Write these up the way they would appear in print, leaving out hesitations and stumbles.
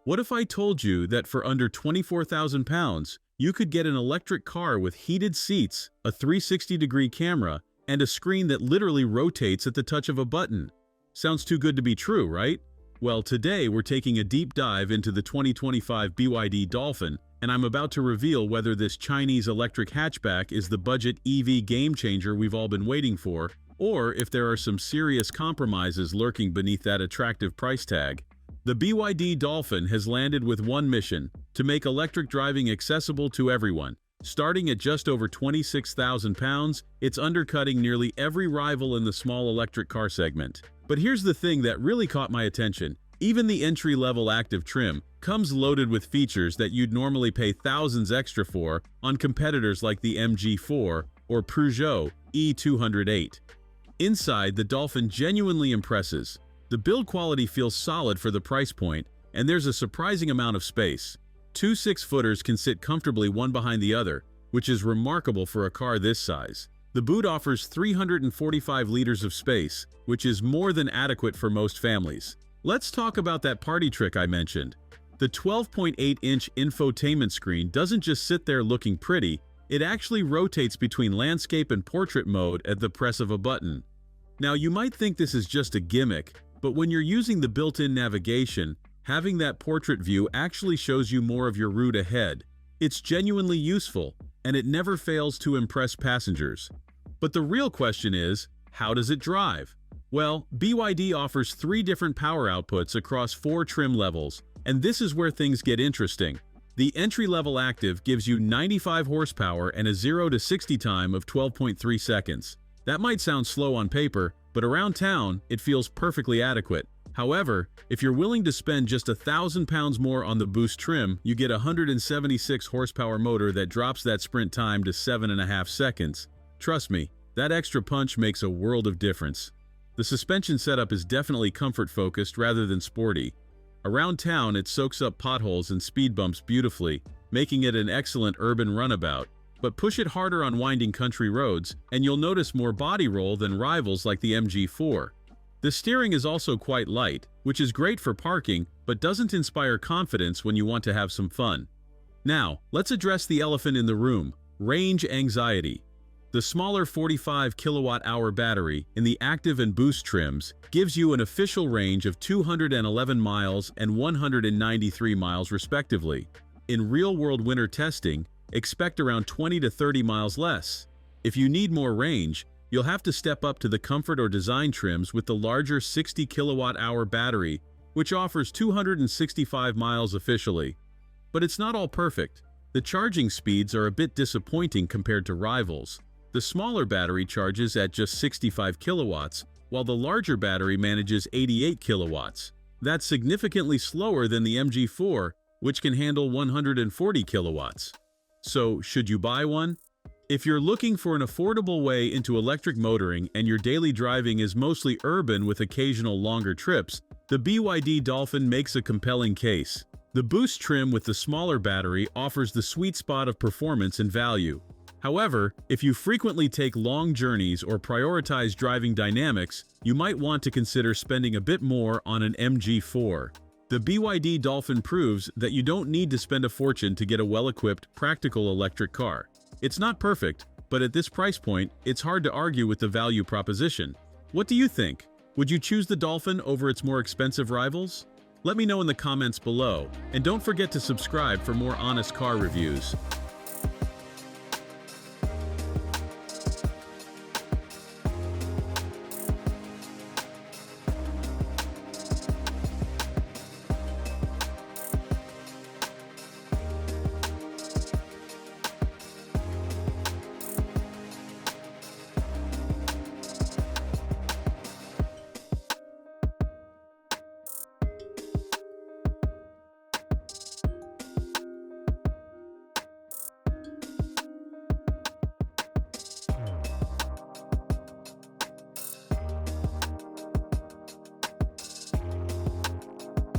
What if I told you that for under 24,000 pounds, you could get an electric car with heated seats, a 360-degree camera, and a screen that literally rotates at the touch of a button? Sounds too good to be true, right? Well, today we're taking a deep dive into the 2025 BYD Dolphin, and I'm about to reveal whether this Chinese electric hatchback is the budget EV game changer we've all been waiting for, or if there are some serious compromises lurking beneath that attractive price tag. The BYD Dolphin has landed with one mission: to make electric driving accessible to everyone. Starting at just over 26,000 pounds, it's undercutting nearly every rival in the small electric car segment. But here's the thing that really caught my attention. Even the entry-level active trim comes loaded with features that you'd normally pay thousands extra for on competitors like the MG4 or Peugeot E208. Inside, the Dolphin genuinely impresses. The build quality feels solid for the price point, and there's a surprising amount of space. Two 6-footers can sit comfortably one behind the other, which is remarkable for a car this size. The boot offers 345 liters of space, which is more than adequate for most families. Let's talk about that party trick I mentioned. The 12.8-inch infotainment screen doesn't just sit there looking pretty, it actually rotates between landscape and portrait mode at the press of a button. Now, you might think this is just a gimmick, but when you're using the built-in navigation, having that portrait view actually shows you more of your route ahead. It's genuinely useful, and it never fails to impress passengers. But the real question is, how does it drive? Well, BYD offers 3 different power outputs across 4 trim levels, and this is where things get interesting. The entry-level active gives you 95 horsepower and a 0 to 60 time of 12.3 seconds. That might sound slow on paper, but around town, it feels perfectly adequate. However, if you're willing to spend just 1,000 pounds more on the boost trim, you get a 176 horsepower motor that drops that sprint time to 7.5 seconds. Trust me, that extra punch makes a world of difference. The suspension setup is definitely comfort-focused rather than sporty. Around town, it soaks up potholes and speed bumps beautifully, making it an excellent urban runabout. But push it harder on winding country roads, and you'll notice more body roll than rivals like the MG4. The steering is also quite light, which is great for parking, but doesn't inspire confidence when you want to have some fun. Now, let's address the elephant in the room: range anxiety. The smaller 45 kilowatt-hour battery in the active and boost trims gives you an official range of 211 miles and 193 miles respectively. In real-world winter testing, expect around 20 to 30 miles less. If you need more range, you'll have to step up to the comfort or design trims with the larger 60 kilowatt-hour battery, which offers 265 miles officially. But it's not all perfect. The charging speeds are a bit disappointing compared to rivals. The smaller battery charges at just 65 kilowatts, while the larger battery manages 88 kilowatts. That's significantly slower than the MG4, which can handle 140 kilowatts. So, should you buy one? If you're looking for an affordable way into electric motoring and your daily driving is mostly urban with occasional longer trips, the BYD Dolphin makes a compelling case. The boost trim with the smaller battery offers the sweet spot of performance and value. However, if you frequently take long journeys or prioritize driving dynamics, you might want to consider spending a bit more on an MG4. The BYD Dolphin proves that you don't need to spend a fortune to get a well-equipped, practical electric car. It's not perfect, but at this price point, it's hard to argue with the value proposition. What do you think? Would you choose the Dolphin over its more expensive rivals? Let me know in the comments below, and don't forget to subscribe for more honest car reviews.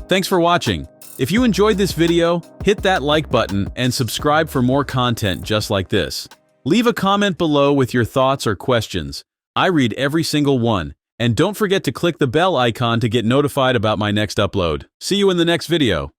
Thanks for watching. If you enjoyed this video, hit that like button and subscribe for more content just like this. Leave a comment below with your thoughts or questions. I read every single one. And don't forget to click the bell icon to get notified about my next upload. See you in the next video.